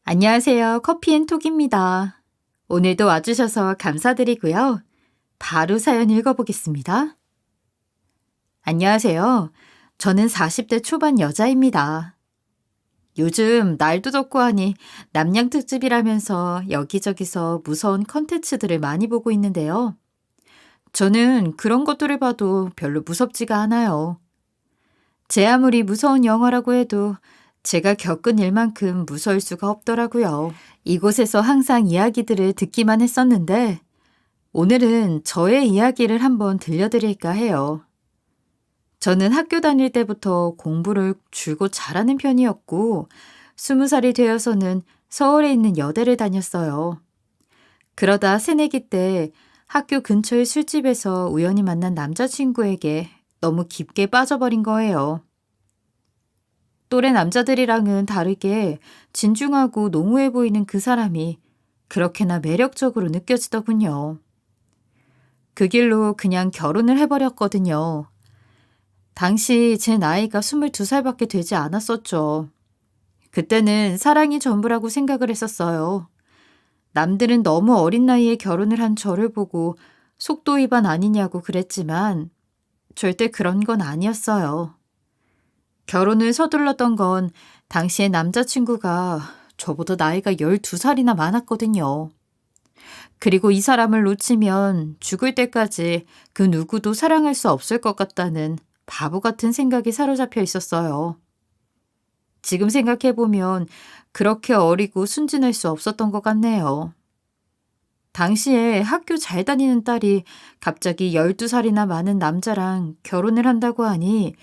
안녕하세요. 커피앤톡입니다. 오늘도 와주셔서 감사드리고요. 바로 사연 읽어보겠습니다. 안녕하세요. 저는 40대 초반 여자입니다. 요즘 날도 덥고 하니 남양특집이라면서 여기저기서 무서운 컨텐츠들을 많이 보고 있는데요. 저는 그런 것들을 봐도 별로 무섭지가 않아요. 제 아무리 무서운 영화라고 해도 제가 겪은 일만큼 무서울 수가 없더라고요. 이곳에서 항상 이야기들을 듣기만 했었는데 오늘은 저의 이야기를 한번 들려드릴까 해요. 저는 학교 다닐 때부터 공부를 줄곧 잘하는 편이었고 20살이 되어서는 서울에 있는 여대를 다녔어요. 그러다 새내기 때 학교 근처의 술집에서 우연히 만난 남자친구에게 너무 깊게 빠져버린 거예요. 또래 남자들이랑은 다르게 진중하고 농후해 보이는 그 사람이 그렇게나 매력적으로 느껴지더군요. 그 길로 그냥 결혼을 해버렸거든요. 당시 제 나이가 22살밖에 되지 않았었죠. 그때는 사랑이 전부라고 생각을 했었어요. 남들은 너무 어린 나이에 결혼을 한 저를 보고 속도 위반 아니냐고 그랬지만 절대 그런 건 아니었어요. 결혼을 서둘렀던 건 당시에 남자친구가 저보다 나이가 12살이나 많았거든요. 그리고 이 사람을 놓치면 죽을 때까지 그 누구도 사랑할 수 없을 것 같다는 바보 같은 생각이 사로잡혀 있었어요. 지금 생각해보면 그렇게 어리고 순진할 수 없었던 것 같네요. 당시에 학교 잘 다니는 딸이 갑자기 12살이나 많은 남자랑 결혼을 한다고 하니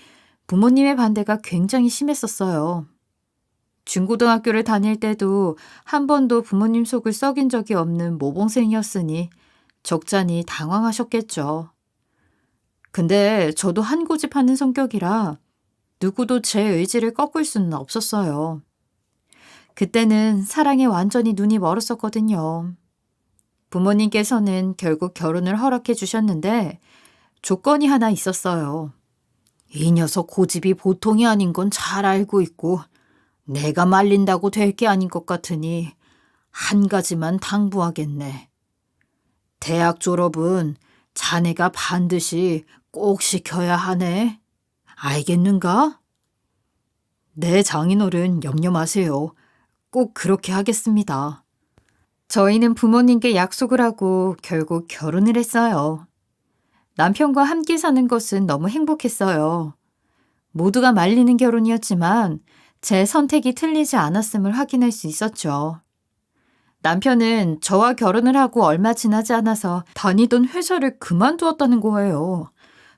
부모님의 반대가 굉장히 심했었어요. 중고등학교를 다닐 때도 한 번도 부모님 속을 썩인 적이 없는 모범생이었으니 적잖이 당황하셨겠죠. 근데 저도 한 고집하는 성격이라 누구도 제 의지를 꺾을 수는 없었어요. 그때는 사랑에 완전히 눈이 멀었었거든요. 부모님께서는 결국 결혼을 허락해 주셨는데 조건이 하나 있었어요. 이 녀석 고집이 보통이 아닌 건 잘 알고 있고 내가 말린다고 될 게 아닌 것 같으니 한 가지만 당부하겠네. 대학 졸업은 자네가 반드시 꼭 시켜야 하네. 알겠는가? 네, 장인어른 염려 마세요. 꼭 그렇게 하겠습니다. 저희는 부모님께 약속을 하고 결국 결혼을 했어요. 남편과 함께 사는 것은 너무 행복했어요. 모두가 말리는 결혼이었지만 제 선택이 틀리지 않았음을 확인할 수 있었죠. 남편은 저와 결혼을 하고 얼마 지나지 않아서 다니던 회사를 그만두었다는 거예요.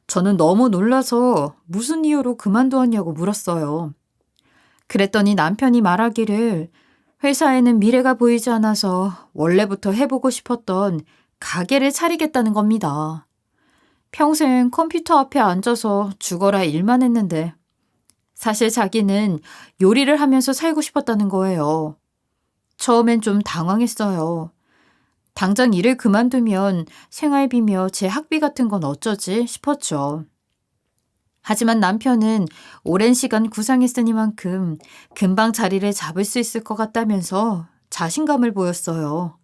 저는 너무 놀라서 무슨 이유로 그만두었냐고 물었어요. 그랬더니 남편이 말하기를 회사에는 미래가 보이지 않아서 원래부터 해보고 싶었던 가게를 차리겠다는 겁니다. 평생 컴퓨터 앞에 앉아서 죽어라 일만 했는데 사실 자기는 요리를 하면서 살고 싶었다는 거예요. 처음엔 좀 당황했어요. 당장 일을 그만두면 생활비며 제 학비 같은 건 어쩌지 싶었죠. 하지만 남편은 오랜 시간 구상했으니만큼 금방 자리를 잡을 수 있을 것 같다면서 자신감을 보였어요.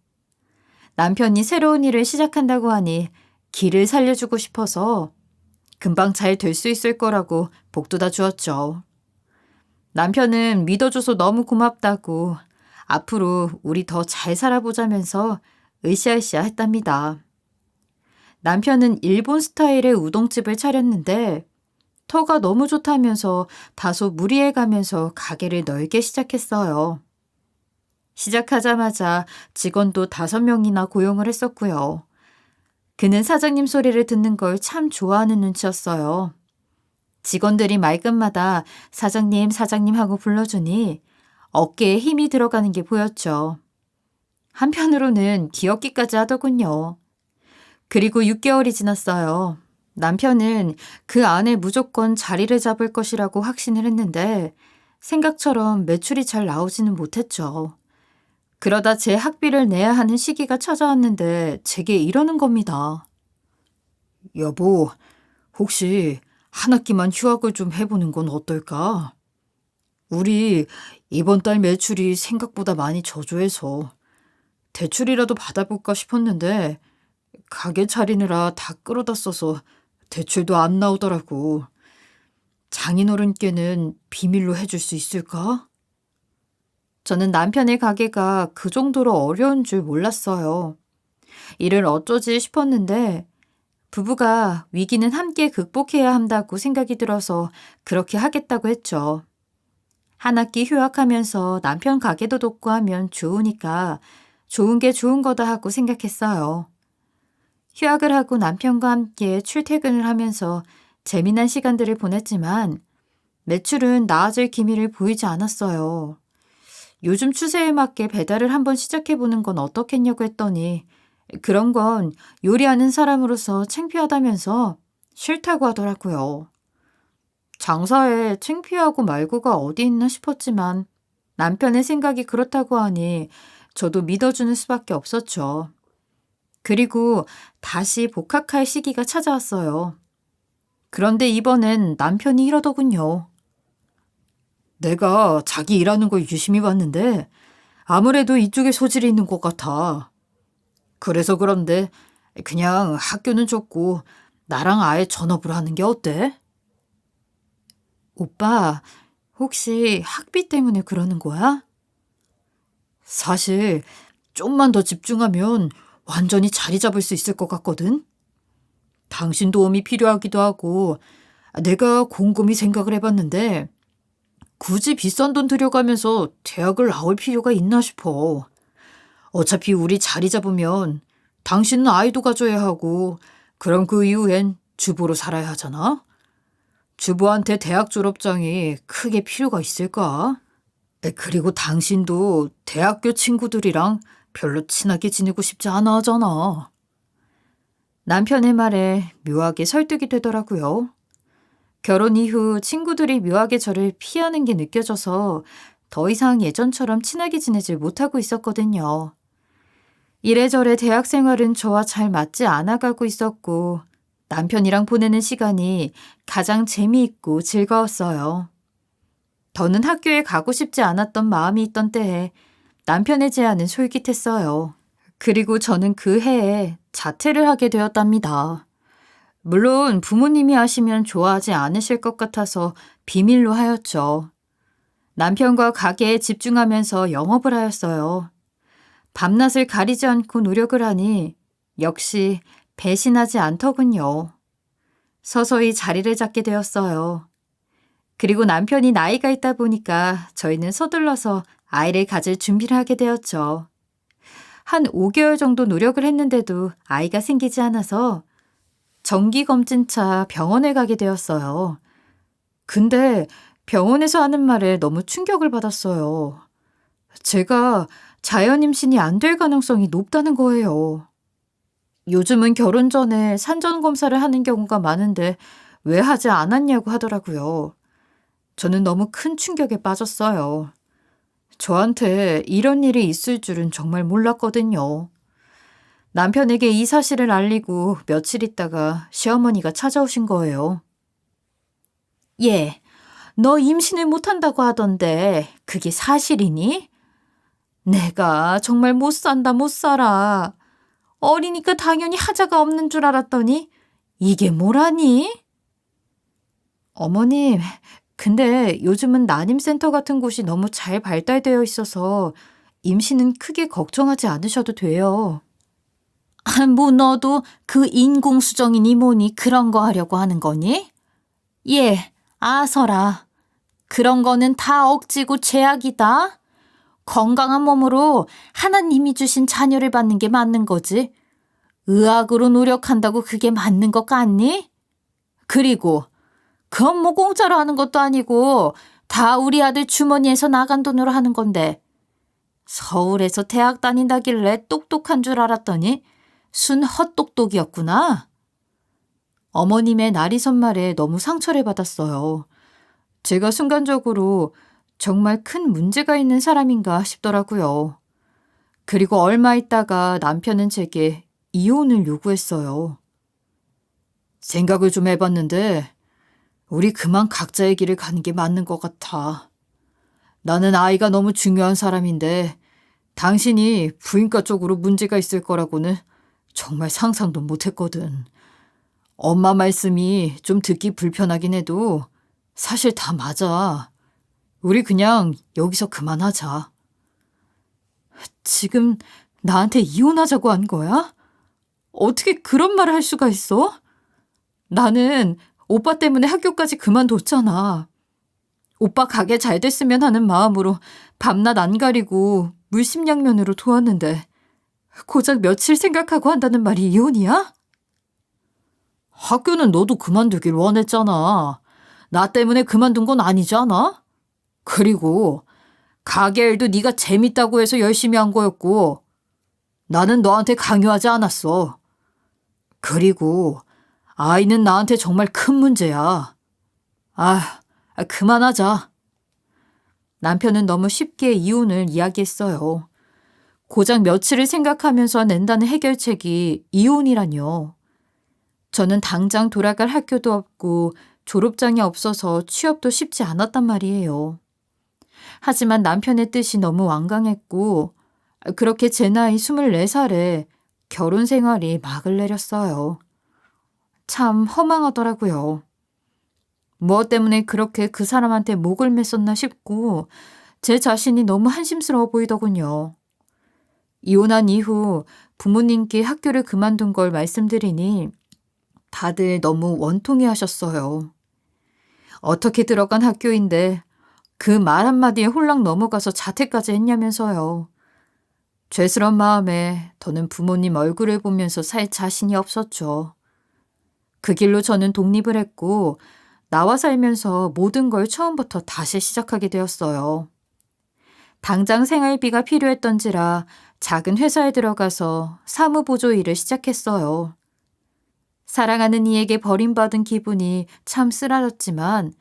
남편이 새로운 일을 시작한다고 하니 길을 살려주고 싶어서 금방 잘 될 수 있을 거라고 복돋아 주었죠. 남편은 믿어줘서 너무 고맙다고 앞으로 우리 더 잘 살아보자면서 으쌰으쌰 했답니다. 남편은 일본 스타일의 우동집을 차렸는데 터가 너무 좋다면서 다소 무리해가면서 가게를 넓게 시작했어요. 시작하자마자 직원도 5명이나 고용을 했었고요. 그는 사장님 소리를 듣는 걸 참 좋아하는 눈치였어요. 직원들이 말끝마다 사장님, 사장님 하고 불러주니 어깨에 힘이 들어가는 게 보였죠. 한편으로는 귀엽기까지 하더군요. 그리고 6개월이 지났어요. 남편은 그 안에 무조건 자리를 잡을 것이라고 확신을 했는데 생각처럼 매출이 잘 나오지는 못했죠. 그러다 제 학비를 내야 하는 시기가 찾아왔는데 제게 이러는 겁니다. 여보, 혹시 한 학기만 휴학을 좀 해보는 건 어떨까? 우리 이번 달 매출이 생각보다 많이 저조해서 대출이라도 받아볼까 싶었는데 가게 차리느라 다 끌어다 써서 대출도 안 나오더라고. 장인어른께는 비밀로 해줄 수 있을까? 저는 남편의 가게가 그 정도로 어려운 줄 몰랐어요. 이를 어쩌지 싶었는데 부부가 위기는 함께 극복해야 한다고 생각이 들어서 그렇게 하겠다고 했죠. 한 학기 휴학하면서 남편 가게도 돕고 하면 좋으니까 좋은 게 좋은 거다 하고 생각했어요. 휴학을 하고 남편과 함께 출퇴근을 하면서 재미난 시간들을 보냈지만 매출은 나아질 기미를 보이지 않았어요. 요즘 추세에 맞게 배달을 한번 시작해보는 건 어떻겠냐고 했더니 그런 건 요리하는 사람으로서 창피하다면서 싫다고 하더라고요. 장사에 창피하고 말고가 어디 있나 싶었지만 남편의 생각이 그렇다고 하니 저도 믿어주는 수밖에 없었죠. 그리고 다시 복학할 시기가 찾아왔어요. 그런데 이번엔 남편이 이러더군요. 내가 자기 일하는 걸 유심히 봤는데 아무래도 이쪽에 소질이 있는 것 같아. 그래서 그런데 그냥 학교는 줬고 나랑 아예 전업을 하는 게 어때? 오빠, 혹시 학비 때문에 그러는 거야? 사실 좀만 더 집중하면 완전히 자리 잡을 수 있을 것 같거든? 당신 도움이 필요하기도 하고 내가 곰곰이 생각을 해봤는데 굳이 비싼 돈 들여가면서 대학을 나올 필요가 있나 싶어. 어차피 우리 자리 잡으면 당신은 아이도 가져야 하고 그럼 그 이후엔 주부로 살아야 하잖아? 주부한테 대학 졸업장이 크게 필요가 있을까? 그리고 당신도 대학교 친구들이랑 별로 친하게 지내고 싶지 않아 하잖아. 남편의 말에 묘하게 설득이 되더라고요. 결혼 이후 친구들이 묘하게 저를 피하는 게 느껴져서 더 이상 예전처럼 친하게 지내질 못하고 있었거든요. 이래저래 대학 생활은 저와 잘 맞지 않아 가고 있었고 남편이랑 보내는 시간이 가장 재미있고 즐거웠어요. 더는 학교에 가고 싶지 않았던 마음이 있던 때에 남편의 제안은 솔깃했어요. 그리고 저는 그 해에 자퇴를 하게 되었답니다. 물론 부모님이 아시면 좋아하지 않으실 것 같아서 비밀로 하였죠. 남편과 가게에 집중하면서 영업을 하였어요. 밤낮을 가리지 않고 노력을 하니 역시 배신하지 않더군요. 서서히 자리를 잡게 되었어요. 그리고 남편이 나이가 있다 보니까 저희는 서둘러서 아이를 가질 준비를 하게 되었죠. 한 5개월 정도 노력을 했는데도 아이가 생기지 않아서 정기검진차 병원에 가게 되었어요. 근데 병원에서 하는 말에 너무 충격을 받았어요. 제가 자연 임신이 안 될 가능성이 높다는 거예요. 요즘은 결혼 전에 산전 검사를 하는 경우가 많은데 왜 하지 않았냐고 하더라고요. 저는 너무 큰 충격에 빠졌어요. 저한테 이런 일이 있을 줄은 정말 몰랐거든요. 남편에게 이 사실을 알리고 며칠 있다가 시어머니가 찾아오신 거예요. 얘, 너 임신을 못한다고 하던데 그게 사실이니? 내가 정말 못 산다 못 살아. 어리니까 당연히 하자가 없는 줄 알았더니 이게 뭐라니? 어머님, 근데 요즘은 난임센터 같은 곳이 너무 잘 발달되어 있어서 임신은 크게 걱정하지 않으셔도 돼요. 뭐 너도 그 인공수정이니 뭐니 그런 거 하려고 하는 거니? 예, 아서라. 그런 거는 다 억지고 제약이다. 건강한 몸으로 하나님이 주신 자녀를 받는 게 맞는 거지. 의학으로 노력한다고 그게 맞는 것 같니? 그리고 그건 뭐 공짜로 하는 것도 아니고 다 우리 아들 주머니에서 나간 돈으로 하는 건데 서울에서 대학 다닌다길래 똑똑한 줄 알았더니 순 헛똑똑이었구나. 어머님의 나리선 말에 너무 상처를 받았어요. 제가 순간적으로 정말 큰 문제가 있는 사람인가 싶더라고요. 그리고 얼마 있다가 남편은 제게 이혼을 요구했어요. 생각을 좀 해봤는데 우리 그만 각자의 길을 가는 게 맞는 것 같아. 나는 아이가 너무 중요한 사람인데 당신이 부인과 쪽으로 문제가 있을 거라고는 정말 상상도 못했거든. 엄마 말씀이 좀 듣기 불편하긴 해도 사실 다 맞아. 우리 그냥 여기서 그만하자. 지금 나한테 이혼하자고 한 거야? 어떻게 그런 말을 할 수가 있어? 나는 오빠 때문에 학교까지 그만뒀잖아. 오빠 가게 잘 됐으면 하는 마음으로 밤낮 안 가리고 물심양면으로 도왔는데 고작 며칠 생각하고 한다는 말이 이혼이야? 학교는 너도 그만두길 원했잖아. 나 때문에 그만둔 건 아니잖아? 그리고 가게 일도 네가 재밌다고 해서 열심히 한 거였고 나는 너한테 강요하지 않았어. 그리고 아이는 나한테 정말 큰 문제야. 그만하자. 남편은 너무 쉽게 이혼을 이야기했어요. 고작 며칠을 생각하면서 낸다는 해결책이 이혼이라뇨. 저는 당장 돌아갈 학교도 없고 졸업장이 없어서 취업도 쉽지 않았단 말이에요. 하지만 남편의 뜻이 너무 완강했고 그렇게 제 나이 24살에 결혼 생활이 막을 내렸어요. 참 허망하더라고요. 무엇 때문에 그렇게 그 사람한테 목을 맸었나 싶고 제 자신이 너무 한심스러워 보이더군요. 이혼한 이후 부모님께 학교를 그만둔 걸 말씀드리니 다들 너무 원통해 하셨어요. 어떻게 들어간 학교인데 그 말 한마디에 홀랑 넘어가서 자퇴까지 했냐면서요. 죄스런 마음에 더는 부모님 얼굴을 보면서 살 자신이 없었죠. 그 길로 저는 독립을 했고 나와 살면서 모든 걸 처음부터 다시 시작하게 되었어요. 당장 생활비가 필요했던지라 작은 회사에 들어가서 사무보조 일을 시작했어요. 사랑하는 이에게 버림받은 기분이 참 쓰라렸지만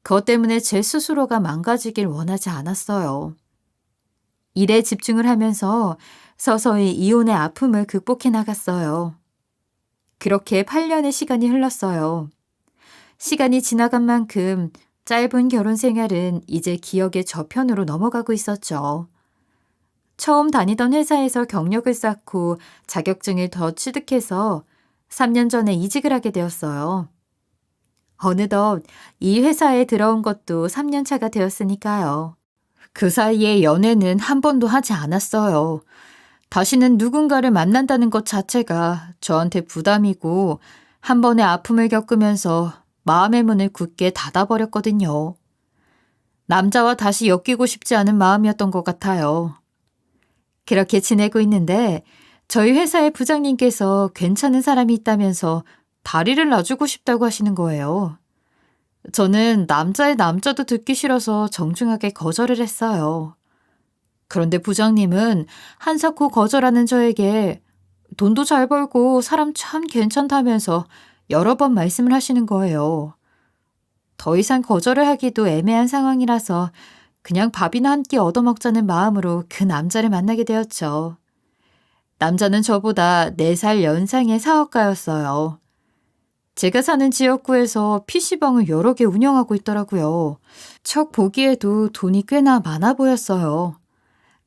그것 때문에 제 스스로가 망가지길 원하지 않았어요. 일에 집중을 하면서 서서히 이혼의 아픔을 극복해 나갔어요. 그렇게 8년의 시간이 흘렀어요. 시간이 지나간 만큼 짧은 결혼 생활은 이제 기억의 저편으로 넘어가고 있었죠. 처음 다니던 회사에서 경력을 쌓고 자격증을 더 취득해서 3년 전에 이직을 하게 되었어요. 어느덧 이 회사에 들어온 것도 3년 차가 되었으니까요. 그 사이에 연애는 한 번도 하지 않았어요. 다시는 누군가를 만난다는 것 자체가 저한테 부담이고 한 번의 아픔을 겪으면서 마음의 문을 굳게 닫아버렸거든요. 남자와 다시 엮이고 싶지 않은 마음이었던 것 같아요. 그렇게 지내고 있는데 저희 회사의 부장님께서 괜찮은 사람이 있다면서 다리를 놔주고 싶다고 하시는 거예요. 저는 남자의 남자도 듣기 싫어서 정중하게 거절을 했어요. 그런데 부장님은 한사코 거절하는 저에게 돈도 잘 벌고 사람 참 괜찮다면서 여러 번 말씀을 하시는 거예요. 더 이상 거절을 하기도 애매한 상황이라서 그냥 밥이나 한 끼 얻어먹자는 마음으로 그 남자를 만나게 되었죠. 남자는 저보다 4살 연상의 사업가였어요. 제가 사는 지역구에서 PC방을 여러 개 운영하고 있더라고요. 척 보기에도 돈이 꽤나 많아 보였어요.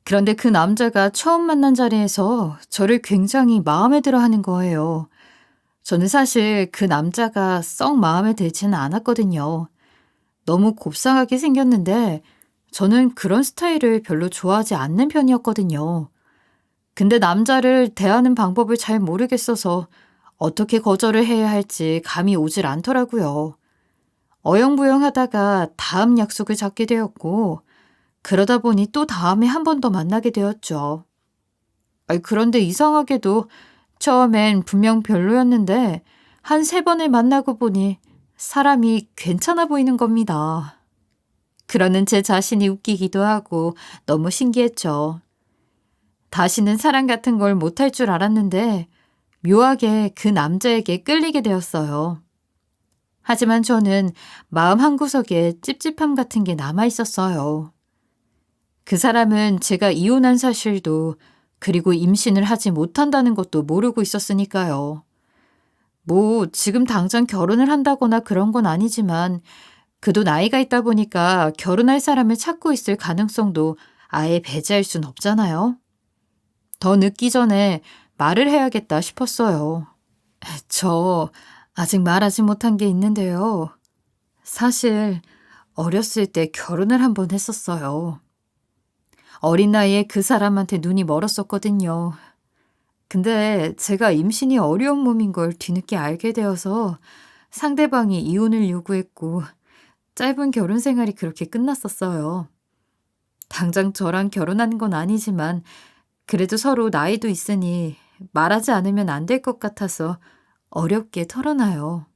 그런데 그 남자가 처음 만난 자리에서 저를 굉장히 마음에 들어 하는 거예요. 저는 사실 그 남자가 썩 마음에 들지는 않았거든요. 너무 곱상하게 생겼는데 저는 그런 스타일을 별로 좋아하지 않는 편이었거든요. 근데 남자를 대하는 방법을 잘 모르겠어서 어떻게 거절을 해야 할지 감이 오질 않더라고요. 어영부영 하다가 다음 약속을 잡게 되었고 그러다 보니 또 다음에 한 번 더 만나게 되었죠. 그런데 이상하게도 처음엔 분명 별로였는데 한 3번을 만나고 보니 사람이 괜찮아 보이는 겁니다. 그러는 제 자신이 웃기기도 하고 너무 신기했죠. 다시는 사랑 같은 걸 못할 줄 알았는데 묘하게 그 남자에게 끌리게 되었어요. 하지만 저는 마음 한구석에 찝찝함 같은 게 남아 있었어요. 그 사람은 제가 이혼한 사실도 그리고 임신을 하지 못한다는 것도 모르고 있었으니까요. 뭐 지금 당장 결혼을 한다거나 그런 건 아니지만 그도 나이가 있다 보니까 결혼할 사람을 찾고 있을 가능성도 아예 배제할 순 없잖아요. 더 늦기 전에 말을 해야겠다 싶었어요. 저 아직 말하지 못한 게 있는데요. 사실 어렸을 때 결혼을 한 번 했었어요. 어린 나이에 그 사람한테 눈이 멀었었거든요. 근데 제가 임신이 어려운 몸인 걸 뒤늦게 알게 되어서 상대방이 이혼을 요구했고 짧은 결혼 생활이 그렇게 끝났었어요. 당장 저랑 결혼한 건 아니지만 그래도 서로 나이도 있으니 말하지 않으면 안 될 것 같아서 어렵게 털어놔요.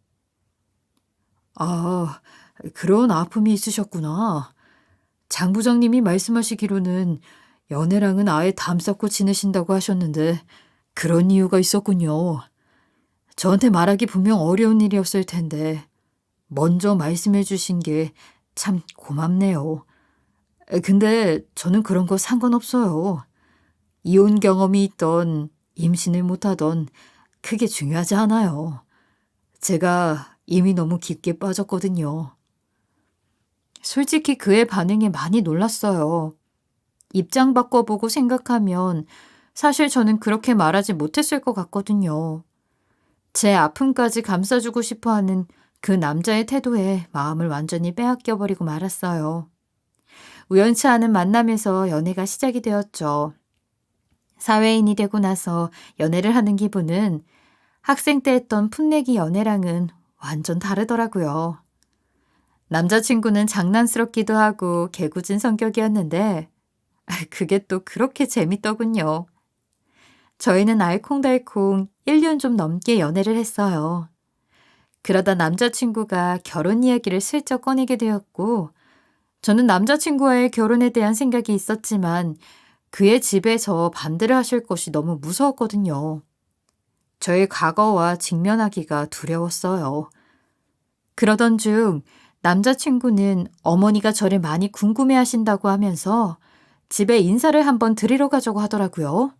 아, 그런 아픔이 있으셨구나. 장 부장님이 말씀하시기로는 연애랑은 아예 담 쌓고 지내신다고 하셨는데 그런 이유가 있었군요. 저한테 말하기 분명 어려운 일이었을 텐데 먼저 말씀해 주신 게 참 고맙네요. 근데 저는 그런 거 상관없어요. 이혼 경험이 있던 임신을 못하던 크게 중요하지 않아요. 제가 이미 너무 깊게 빠졌거든요. 솔직히 그의 반응에 많이 놀랐어요. 입장 바꿔보고 생각하면 사실 저는 그렇게 말하지 못했을 것 같거든요. 제 아픔까지 감싸주고 싶어 하는 그 남자의 태도에 마음을 완전히 빼앗겨버리고 말았어요. 우연치 않은 만남에서 연애가 시작이 되었죠. 사회인이 되고 나서 연애를 하는 기분은 학생 때 했던 풋내기 연애랑은 완전 다르더라고요. 남자친구는 장난스럽기도 하고 개구진 성격이었는데 그게 또 그렇게 재밌더군요. 저희는 알콩달콩 1년 좀 넘게 연애를 했어요. 그러다 남자친구가 결혼 이야기를 슬쩍 꺼내게 되었고 저는 남자친구와의 결혼에 대한 생각이 있었지만 그의 집에서 반대를 하실 것이 너무 무서웠거든요. 저의 과거와 직면하기가 두려웠어요. 그러던 중 남자친구는 어머니가 저를 많이 궁금해 하신다고 하면서 집에 인사를 한번 드리러 가자고 하더라고요.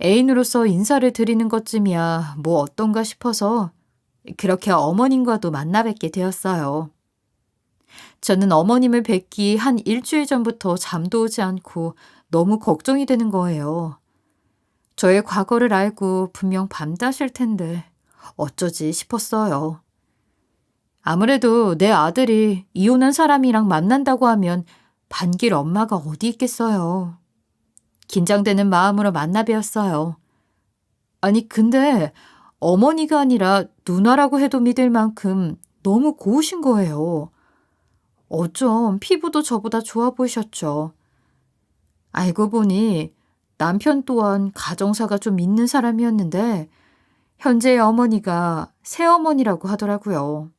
애인으로서 인사를 드리는 것쯤이야 뭐 어떤가 싶어서 그렇게 어머님과도 만나 뵙게 되었어요. 저는 어머님을 뵙기 한 일주일 전부터 잠도 오지 않고 너무 걱정이 되는 거예요. 저의 과거를 알고 분명 밤다실 텐데 어쩌지 싶었어요. 아무래도 내 아들이 이혼한 사람이랑 만난다고 하면 반길 엄마가 어디 있겠어요. 긴장되는 마음으로 만나 뵈었어요. 아니, 근데 어머니가 아니라 누나라고 해도 믿을 만큼 너무 고우신 거예요. 어쩜 피부도 저보다 좋아 보이셨죠. 알고 보니 남편 또한 가정사가 좀 있는 사람이었는데 현재의 어머니가 새어머니라고 하더라고요.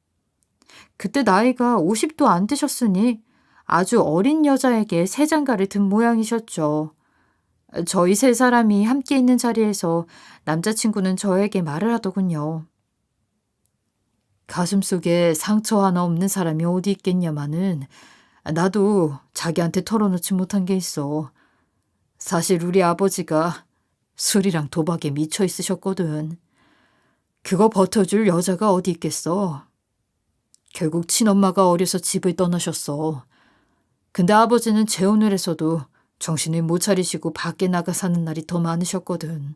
그때 나이가 50도 안 되셨으니 아주 어린 여자에게 새 장가를 든 모양이셨죠. 저희 세 사람이 함께 있는 자리에서 남자친구는 저에게 말을 하더군요. 가슴속에 상처 하나 없는 사람이 어디 있겠냐마는 나도 자기한테 털어놓지 못한 게 있어. 사실 우리 아버지가 술이랑 도박에 미쳐 있으셨거든. 그거 버텨줄 여자가 어디 있겠어. 결국 친엄마가 어려서 집을 떠나셨어. 근데 아버지는 재혼을 해서도 정신을 못 차리시고 밖에 나가 사는 날이 더 많으셨거든.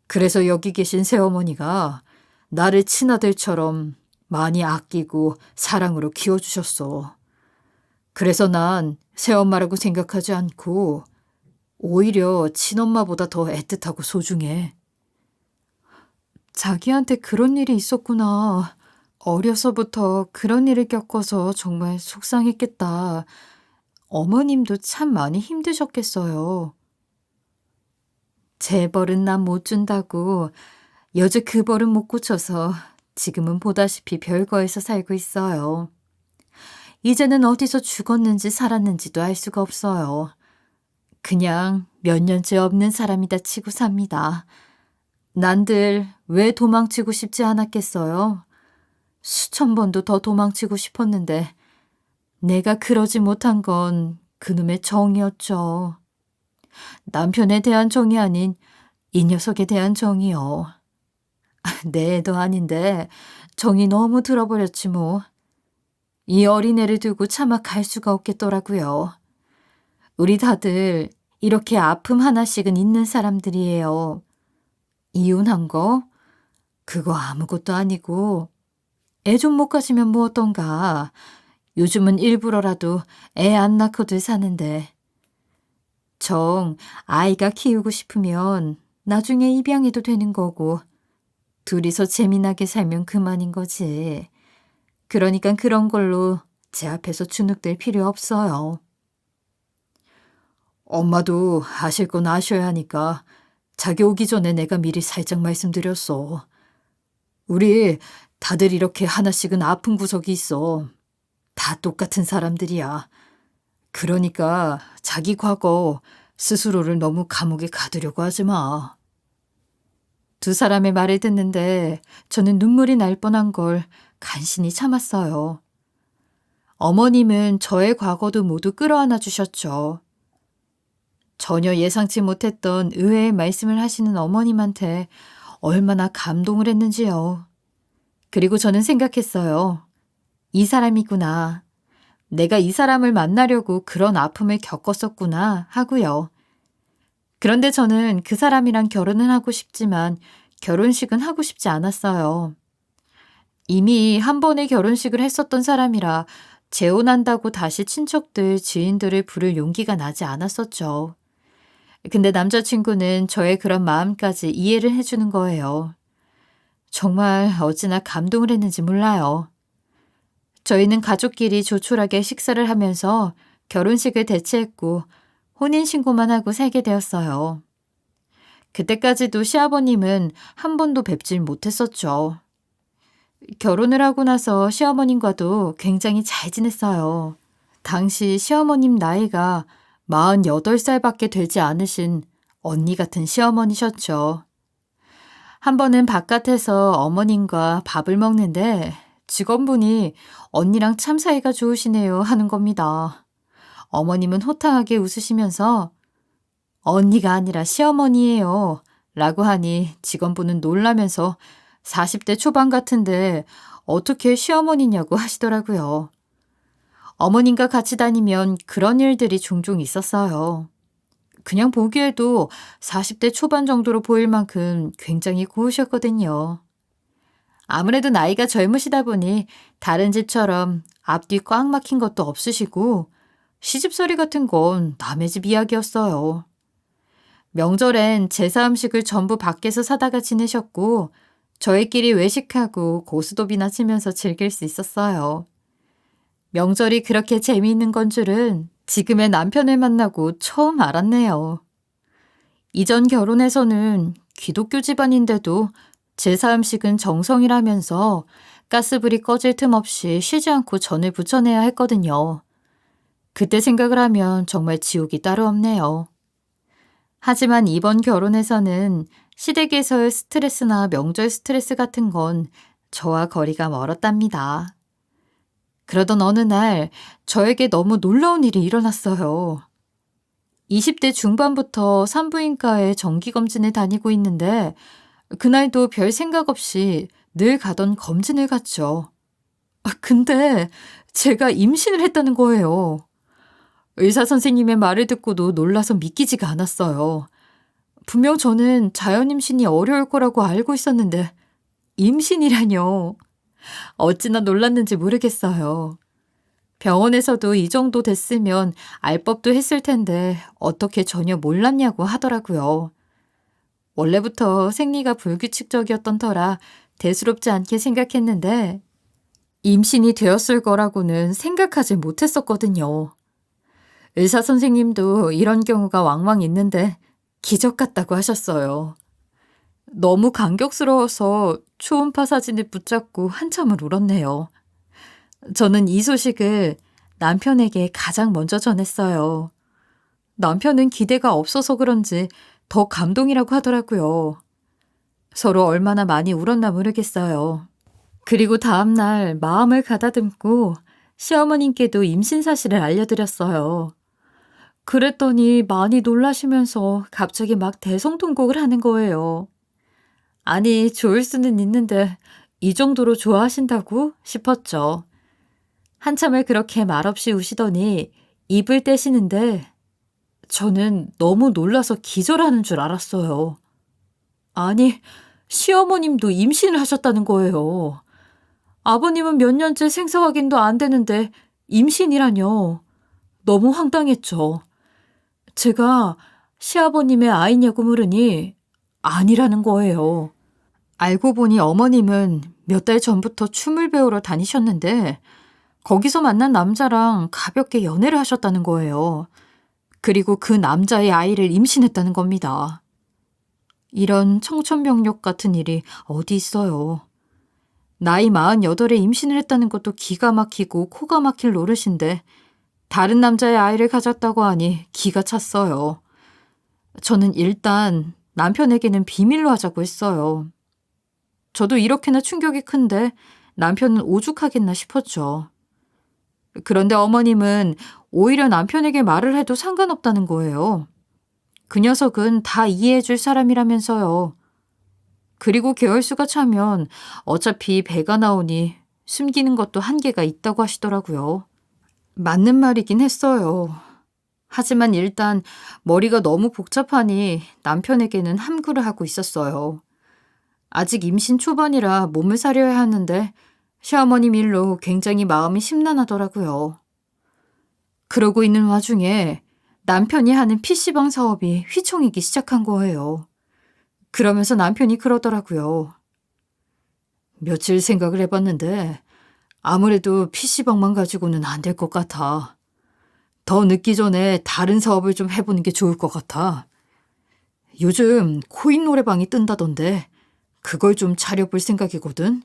그래서 여기 계신 새어머니가 나를 친아들처럼 많이 아끼고 사랑으로 키워주셨어. 그래서 난 새엄마라고 생각하지 않고 오히려 친엄마보다 더 애틋하고 소중해. 자기한테 그런 일이 있었구나. 어려서부터 그런 일을 겪어서 정말 속상했겠다. 어머님도 참 많이 힘드셨겠어요. 제 벌은 난 못 준다고 여태 그 벌은 못 고쳐서 지금은 보다시피 별거에서 살고 있어요. 이제는 어디서 죽었는지 살았는지도 알 수가 없어요. 그냥 몇 년째 없는 사람이다 치고 삽니다. 난들 왜 도망치고 싶지 않았겠어요? 수천 번도 더 도망치고 싶었는데 내가 그러지 못한 건 그놈의 정이었죠. 남편에 대한 정이 아닌 이 녀석에 대한 정이요. 내 애도 아닌데 정이 너무 들어버렸지 뭐. 이 어린애를 두고 차마 갈 수가 없겠더라고요. 우리 다들 이렇게 아픔 하나씩은 있는 사람들이에요. 이혼한 거? 그거 아무것도 아니고 애 좀 못 가지면 뭐 어떤가. 요즘은 일부러라도 애 안 낳고들 사는데. 정 아이가 키우고 싶으면 나중에 입양해도 되는 거고 둘이서 재미나게 살면 그만인 거지. 그러니까 그런 걸로 제 앞에서 주눅들 필요 없어요. 엄마도 아실 건 아셔야 하니까 자기 오기 전에 내가 미리 살짝 말씀드렸어. 우리 다들 이렇게 하나씩은 아픈 구석이 있어. 다 똑같은 사람들이야. 그러니까 자기 과거 스스로를 너무 감옥에 가두려고 하지 마. 두 사람의 말을 듣는데 저는 눈물이 날 뻔한 걸 간신히 참았어요. 어머님은 저의 과거도 모두 끌어안아 주셨죠. 전혀 예상치 못했던 의외의 말씀을 하시는 어머님한테 얼마나 감동을 했는지요. 그리고 저는 생각했어요. 이 사람이구나. 내가 이 사람을 만나려고 그런 아픔을 겪었었구나 하고요. 그런데 저는 그 사람이랑 결혼은 하고 싶지만 결혼식은 하고 싶지 않았어요. 이미 한 번의 결혼식을 했었던 사람이라 재혼한다고 다시 친척들, 지인들을 부를 용기가 나지 않았었죠. 근데 남자친구는 저의 그런 마음까지 이해를 해주는 거예요. 정말 어찌나 감동을 했는지 몰라요. 저희는 가족끼리 조촐하게 식사를 하면서 결혼식을 대체했고 혼인신고만 하고 살게 되었어요. 그때까지도 시아버님은 한 번도 뵙질 못했었죠. 결혼을 하고 나서 시어머님과도 굉장히 잘 지냈어요. 당시 시어머님 나이가 48살밖에 되지 않으신 언니 같은 시어머니셨죠. 한 번은 바깥에서 어머님과 밥을 먹는데 직원분이 언니랑 참 사이가 좋으시네요 하는 겁니다. 어머님은 호탕하게 웃으시면서 언니가 아니라 시어머니예요 라고 하니 직원분은 놀라면서 40대 초반 같은데 어떻게 시어머니냐고 하시더라고요. 어머님과 같이 다니면 그런 일들이 종종 있었어요. 그냥 보기에도 40대 초반 정도로 보일 만큼 굉장히 고우셨거든요. 아무래도 나이가 젊으시다 보니 다른 집처럼 앞뒤 꽉 막힌 것도 없으시고 시집살이 같은 건 남의 집 이야기였어요. 명절엔 제사 음식을 전부 밖에서 사다가 지내셨고 저희끼리 외식하고 고스톱이나 치면서 즐길 수 있었어요. 명절이 그렇게 재미있는 건 줄은 지금의 남편을 만나고 처음 알았네요. 이전 결혼에서는 기독교 집안인데도 제사 음식은 정성이라면서 가스불이 꺼질 틈 없이 쉬지 않고 전을 부쳐내야 했거든요. 그때 생각을 하면 정말 지옥이 따로 없네요. 하지만 이번 결혼에서는 시댁에서의 스트레스나 명절 스트레스 같은 건 저와 거리가 멀었답니다. 그러던 어느 날 저에게 너무 놀라운 일이 일어났어요. 20대 중반부터 산부인과에 정기검진을 다니고 있는데 그날도 별 생각 없이 늘 가던 검진을 갔죠. 근데 제가 임신을 했다는 거예요. 의사 선생님의 말을 듣고도 놀라서 믿기지가 않았어요. 분명 저는 자연임신이 어려울 거라고 알고 있었는데 임신이라뇨. 어찌나 놀랐는지 모르겠어요. 병원에서도 이 정도 됐으면 알 법도 했을 텐데 어떻게 전혀 몰랐냐고 하더라고요. 원래부터 생리가 불규칙적이었던 터라 대수롭지 않게 생각했는데 임신이 되었을 거라고는 생각하지 못했었거든요. 의사 선생님도 이런 경우가 왕왕 있는데 기적 같다고 하셨어요. 너무 감격스러워서 초음파 사진을 붙잡고 한참을 울었네요. 저는 이 소식을 남편에게 가장 먼저 전했어요. 남편은 기대가 없어서 그런지 더 감동이라고 하더라고요. 서로 얼마나 많이 울었나 모르겠어요. 그리고 다음날 마음을 가다듬고 시어머님께도 임신 사실을 알려드렸어요. 그랬더니 많이 놀라시면서 갑자기 막 대성통곡을 하는 거예요. 아니, 좋을 수는 있는데 이 정도로 좋아하신다고 싶었죠. 한참을 그렇게 말없이 우시더니 입을 떼시는데 저는 너무 놀라서 기절하는 줄 알았어요. 아니, 시어머님도 임신을 하셨다는 거예요. 아버님은 몇 년째 생사 확인도 안 되는데 임신이라뇨. 너무 황당했죠. 제가 시아버님의 아이냐고 물으니 아니라는 거예요. 알고 보니 어머님은 몇 달 전부터 춤을 배우러 다니셨는데 거기서 만난 남자랑 가볍게 연애를 하셨다는 거예요. 그리고 그 남자의 아이를 임신했다는 겁니다. 이런 청천벽력 같은 일이 어디 있어요. 나이 48에 임신을 했다는 것도 기가 막히고 코가 막힐 노릇인데 다른 남자의 아이를 가졌다고 하니 기가 찼어요. 저는 일단 남편에게는 비밀로 하자고 했어요. 저도 이렇게나 충격이 큰데 남편은 오죽하겠나 싶었죠. 그런데 어머님은 오히려 남편에게 말을 해도 상관없다는 거예요. 그 녀석은 다 이해해줄 사람이라면서요. 그리고 개월수가 차면 어차피 배가 나오니 숨기는 것도 한계가 있다고 하시더라고요. 맞는 말이긴 했어요. 하지만 일단 머리가 너무 복잡하니 남편에게는 함구를 하고 있었어요. 아직 임신 초반이라 몸을 사려야 하는데 시어머님 일로 굉장히 마음이 심란하더라고요. 그러고 있는 와중에 남편이 하는 PC방 사업이 휘청이기 시작한 거예요. 그러면서 남편이 그러더라고요. 며칠 생각을 해봤는데 아무래도 PC방만 가지고는 안 될 것 같아. 더 늦기 전에 다른 사업을 좀 해보는 게 좋을 것 같아. 요즘 코인 노래방이 뜬다던데 그걸 좀 차려볼 생각이거든.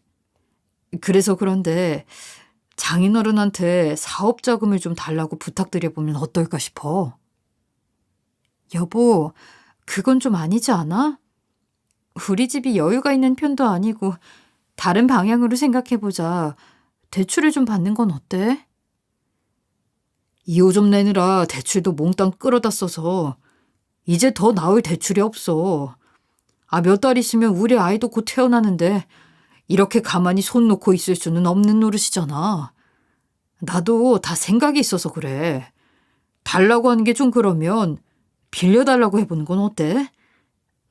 그래서 그런데 장인어른한테 사업 자금을 좀 달라고 부탁드려보면 어떨까 싶어. 여보, 그건 좀 아니지 않아? 우리 집이 여유가 있는 편도 아니고 다른 방향으로 생각해보자. 대출을 좀 받는 건 어때? 2호 좀 내느라 대출도 몽땅 끌어다 써서 이제 더 나올 대출이 없어. 몇 달 있으면 우리 아이도 곧 태어나는데 이렇게 가만히 손 놓고 있을 수는 없는 노릇이잖아. 나도 다 생각이 있어서 그래. 달라고 하는 게 좀 그러면 빌려달라고 해보는 건 어때?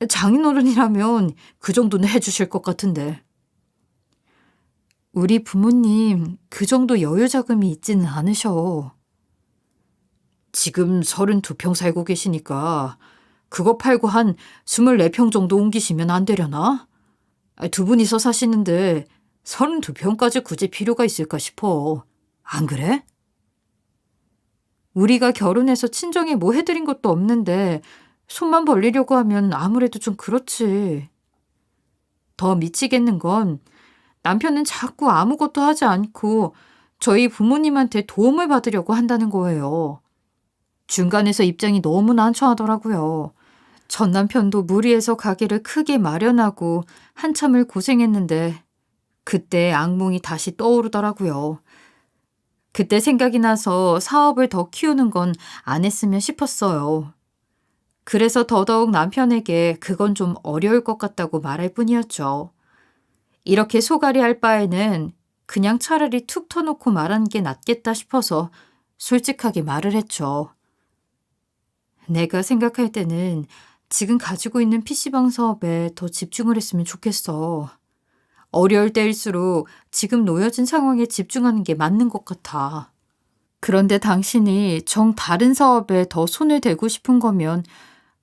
장인어른이라면 그 정도는 해주실 것 같은데. 우리 부모님 그 정도 여유 자금이 있지는 않으셔. 지금 32평 살고 계시니까 그거 팔고 한 24평 정도 옮기시면 안 되려나? 두 분이서 사시는데 32평까지 굳이 필요가 있을까 싶어. 안 그래? 우리가 결혼해서 친정에 뭐 해드린 것도 없는데 손만 벌리려고 하면 아무래도 좀 그렇지. 더 미치겠는 건 남편은 자꾸 아무것도 하지 않고 저희 부모님한테 도움을 받으려고 한다는 거예요. 중간에서 입장이 너무 난처하더라고요. 전 남편도 무리해서 가게를 크게 마련하고 한참을 고생했는데 그때 악몽이 다시 떠오르더라고요. 그때 생각이 나서 사업을 더 키우는 건 안 했으면 싶었어요. 그래서 더더욱 남편에게 그건 좀 어려울 것 같다고 말할 뿐이었죠. 이렇게 소갈이 할 바에는 그냥 차라리 툭 터놓고 말하는 게 낫겠다 싶어서 솔직하게 말을 했죠. 내가 생각할 때는 지금 가지고 있는 PC방 사업에 더 집중을 했으면 좋겠어. 어려울 때일수록 지금 놓여진 상황에 집중하는 게 맞는 것 같아. 그런데 당신이 정 다른 사업에 더 손을 대고 싶은 거면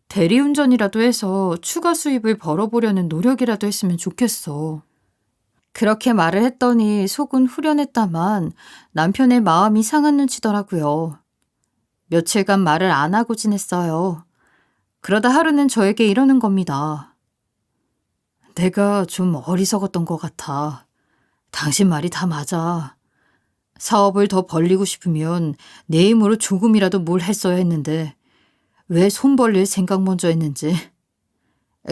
대리운전이라도 해서 추가 수입을 벌어보려는 노력이라도 했으면 좋겠어. 그렇게 말을 했더니 속은 후련했다만 남편의 마음이 상한 눈치더라고요. 며칠간 말을 안 하고 지냈어요. 그러다 하루는 저에게 이러는 겁니다. 내가 좀 어리석었던 것 같아. 당신 말이 다 맞아. 사업을 더 벌리고 싶으면 내 힘으로 조금이라도 뭘 했어야 했는데 왜 손 벌릴 생각 먼저 했는지.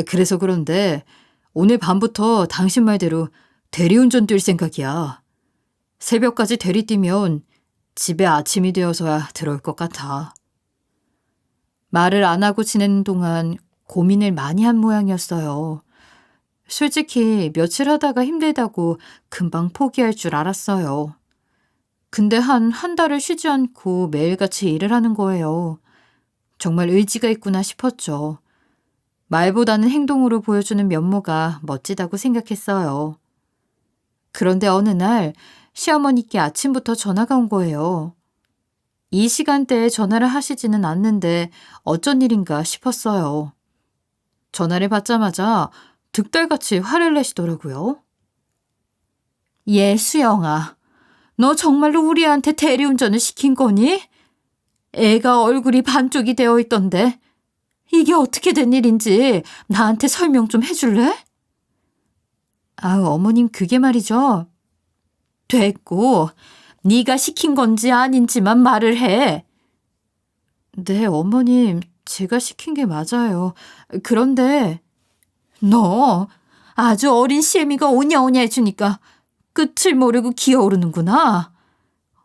그래서 그런데 오늘 밤부터 당신 말대로 대리운전 뛸 생각이야. 새벽까지 대리 뛰면 집에 아침이 되어서야 들어올 것 같아. 말을 안 하고 지내는 동안 고민을 많이 한 모양이었어요. 솔직히 며칠 하다가 힘들다고 금방 포기할 줄 알았어요. 근데 한 달을 쉬지 않고 매일같이 일을 하는 거예요. 정말 의지가 있구나 싶었죠. 말보다는 행동으로 보여주는 면모가 멋지다고 생각했어요. 그런데 어느 날 시어머니께 아침부터 전화가 온 거예요. 이 시간대에 전화를 하시지는 않는데 어쩐 일인가 싶었어요. 전화를 받자마자 득달같이 화를 내시더라고요. 얘 수영아, 너 정말로 우리 애한테 대리운전을 시킨 거니? 애가 얼굴이 반쪽이 되어 있던데 이게 어떻게 된 일인지 나한테 설명 좀 해줄래? 어머님 그게 말이죠. 됐고, 네가 시킨 건지 아닌지만 말을 해. 네, 어머님, 제가 시킨 게 맞아요. 그런데 너 아주 어린 시애미가 오냐오냐 해주니까 끝을 모르고 기어오르는구나.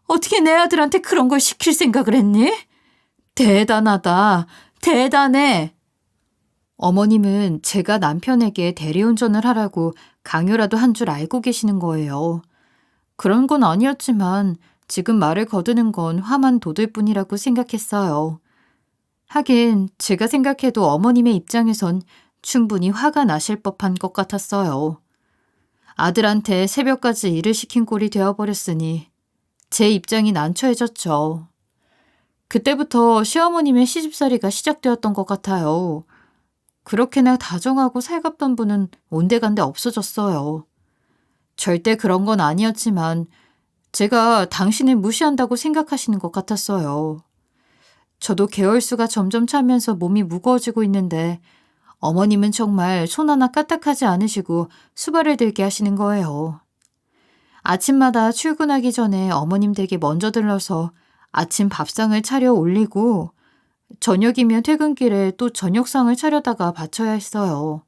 어떻게 내 아들한테 그런 걸 시킬 생각을 했니? 대단하다. 대단해. 어머님은 제가 남편에게 대리운전을 하라고 강요라도 한 줄 알고 계시는 거예요. 그런 건 아니었지만 지금 말을 거두는 건 화만 돋을 뿐이라고 생각했어요. 하긴 제가 생각해도 어머님의 입장에선 충분히 화가 나실 법한 것 같았어요. 아들한테 새벽까지 일을 시킨 꼴이 되어버렸으니 제 입장이 난처해졌죠. 그때부터 시어머님의 시집살이가 시작되었던 것 같아요. 그렇게나 다정하고 살갑던 분은 온데간데 없어졌어요. 절대 그런 건 아니었지만 제가 당신을 무시한다고 생각하시는 것 같았어요. 저도 개월수가 점점 차면서 몸이 무거워지고 있는데 어머님은 정말 손 하나 까딱하지 않으시고 수발을 들게 하시는 거예요. 아침마다 출근하기 전에 어머님 댁에 먼저 들러서 아침 밥상을 차려 올리고 저녁이면 퇴근길에 또 저녁상을 차려다가 바쳐야 했어요.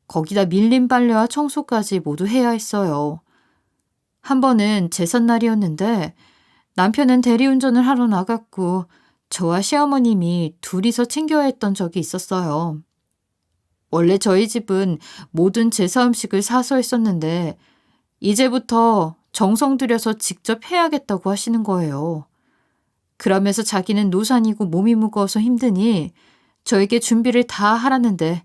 거기다 밀린 빨래와 청소까지 모두 해야 했어요. 한 번은 제삿날이었는데 남편은 대리운전을 하러 나갔고 저와 시어머님이 둘이서 챙겨야 했던 적이 있었어요. 원래 저희 집은 모든 제사 음식을 사서 했었는데 이제부터 정성 들여서 직접 해야겠다고 하시는 거예요. 그러면서 자기는 노산이고 몸이 무거워서 힘드니 저에게 준비를 다 하라는데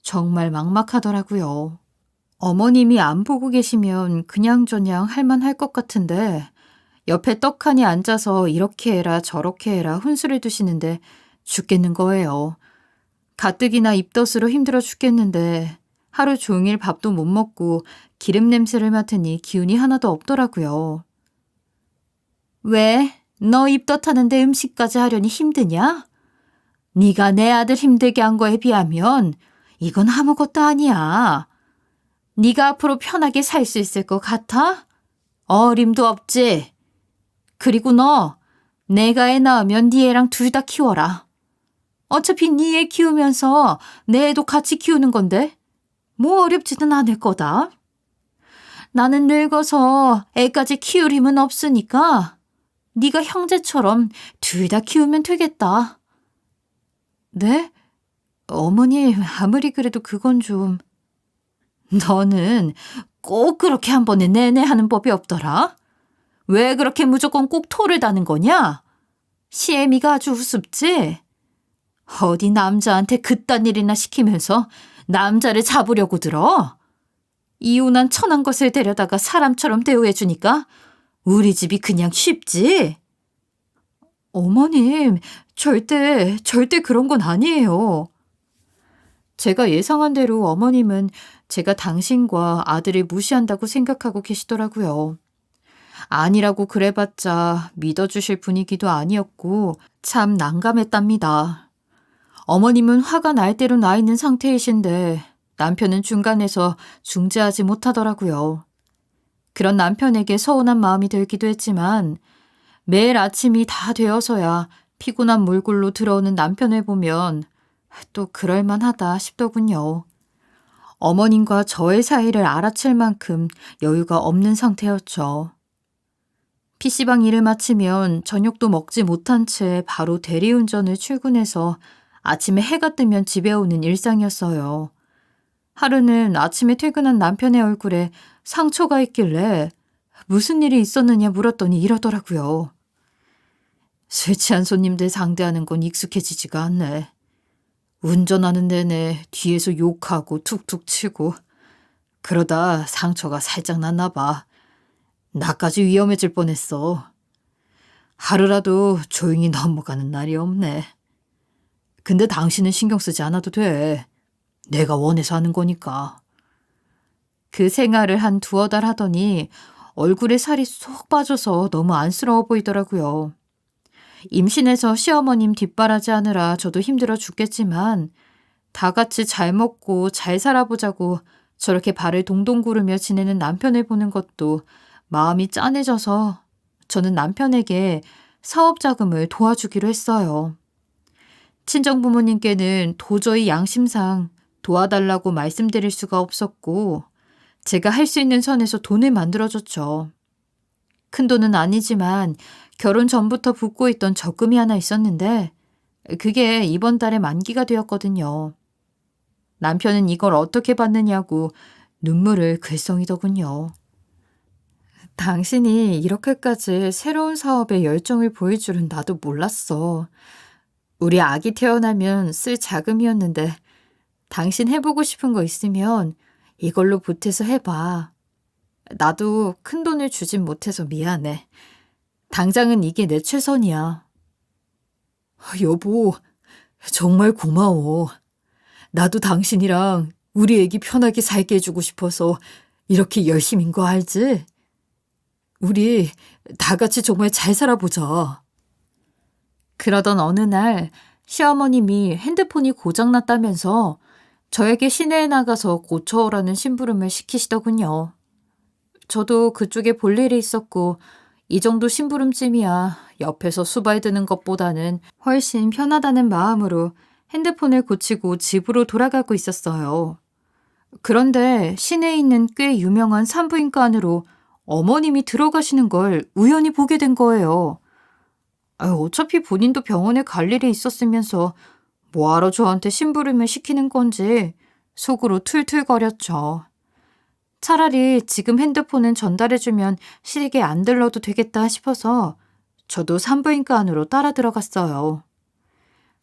정말 막막하더라고요. 어머님이 안 보고 계시면 그냥저냥 할만할 것 같은데 옆에 떡하니 앉아서 이렇게 해라 저렇게 해라 훈수를 두시는데 죽겠는 거예요. 가뜩이나 입덧으로 힘들어 죽겠는데 하루 종일 밥도 못 먹고 기름 냄새를 맡으니 기운이 하나도 없더라고요. 왜? 너 입덧하는데 음식까지 하려니 힘드냐? 네가 내 아들 힘들게 한 거에 비하면 이건 아무것도 아니야. 네가 앞으로 편하게 살 수 있을 것 같아? 어림도 없지. 그리고 너 내가 애 낳으면 네 애랑 둘 다 키워라. 어차피 네 애 키우면서 내 애도 같이 키우는 건데 뭐 어렵지는 않을 거다. 나는 늙어서 애까지 키울 힘은 없으니까 네가 형제처럼 둘 다 키우면 되겠다. 네? 어머니 아무리 그래도 그건 좀... 너는 꼭 그렇게 한 번에 내내 하는 법이 없더라. 왜 그렇게 무조건 꼭 토를 다는 거냐? 시애미가 아주 우습지? 어디 남자한테 그딴 일이나 시키면서 남자를 잡으려고 들어? 이혼한 천한 것을 데려다가 사람처럼 대우해주니까 우리 집이 그냥 쉽지? 어머님, 절대 그런 건 아니에요. 제가 예상한 대로 어머님은 제가 당신과 아들을 무시한다고 생각하고 계시더라고요. 아니라고 그래봤자 믿어주실 분위기도 아니었고 참 난감했답니다. 어머님은 화가 날 대로 나 있는 상태이신데 남편은 중간에서 중재하지 못하더라고요. 그런 남편에게 서운한 마음이 들기도 했지만 매일 아침이 다 되어서야 피곤한 몰골로 들어오는 남편을 보면 또 그럴만하다 싶더군요. 어머님과 저의 사이를 알아챌 만큼 여유가 없는 상태였죠. PC방 일을 마치면 저녁도 먹지 못한 채 바로 대리운전을 출근해서 아침에 해가 뜨면 집에 오는 일상이었어요. 하루는 아침에 퇴근한 남편의 얼굴에 상처가 있길래 무슨 일이 있었느냐 물었더니 이러더라고요. 술 취한 손님들 상대하는 건 익숙해지지가 않네. 운전하는 내내 뒤에서 욕하고 툭툭 치고 그러다 상처가 살짝 났나 봐. 나까지 위험해질 뻔했어. 하루라도 조용히 넘어가는 날이 없네. 근데 당신은 신경 쓰지 않아도 돼. 내가 원해서 하는 거니까. 그 생활을 한 두어 달 하더니 얼굴에 살이 쏙 빠져서 너무 안쓰러워 보이더라고요. 임신해서 시어머님 뒷바라지 하느라 저도 힘들어 죽겠지만 다 같이 잘 먹고 잘 살아보자고 저렇게 발을 동동 구르며 지내는 남편을 보는 것도 마음이 짠해져서 저는 남편에게 사업 자금을 도와주기로 했어요. 친정 부모님께는 도저히 양심상 도와달라고 말씀드릴 수가 없었고 제가 할 수 있는 선에서 돈을 만들어줬죠. 큰 돈은 아니지만 결혼 전부터 붓고 있던 적금이 하나 있었는데 그게 이번 달에 만기가 되었거든요. 남편은 이걸 어떻게 받느냐고 눈물을 글썽이더군요. 당신이 이렇게까지 새로운 사업에 열정을 보일 줄은 나도 몰랐어. 우리 아기 태어나면 쓸 자금이었는데 당신 해보고 싶은 거 있으면 이걸로 보태서 해봐. 나도 큰 돈을 주진 못해서 미안해. 당장은 이게 내 최선이야. 여보, 정말 고마워. 나도 당신이랑 우리 애기 편하게 살게 해주고 싶어서 이렇게 열심인 거 알지? 우리 다 같이 정말 잘 살아보자. 그러던 어느 날 시어머님이 핸드폰이 고장났다면서 저에게 시내에 나가서 고쳐오라는 심부름을 시키시더군요. 저도 그쪽에 볼 일이 있었고 이 정도 심부름쯤이야 옆에서 수발드는 것보다는 훨씬 편하다는 마음으로 핸드폰을 고치고 집으로 돌아가고 있었어요. 그런데 시내에 있는 꽤 유명한 산부인과 안으로 어머님이 들어가시는 걸 우연히 보게 된 거예요. 어차피 본인도 병원에 갈 일이 있었으면서 뭐하러 저한테 심부름을 시키는 건지 속으로 툴툴거렸죠. 차라리 지금 핸드폰은 전달해주면 시댁에 안 들러도 되겠다 싶어서 저도 산부인과 안으로 따라 들어갔어요.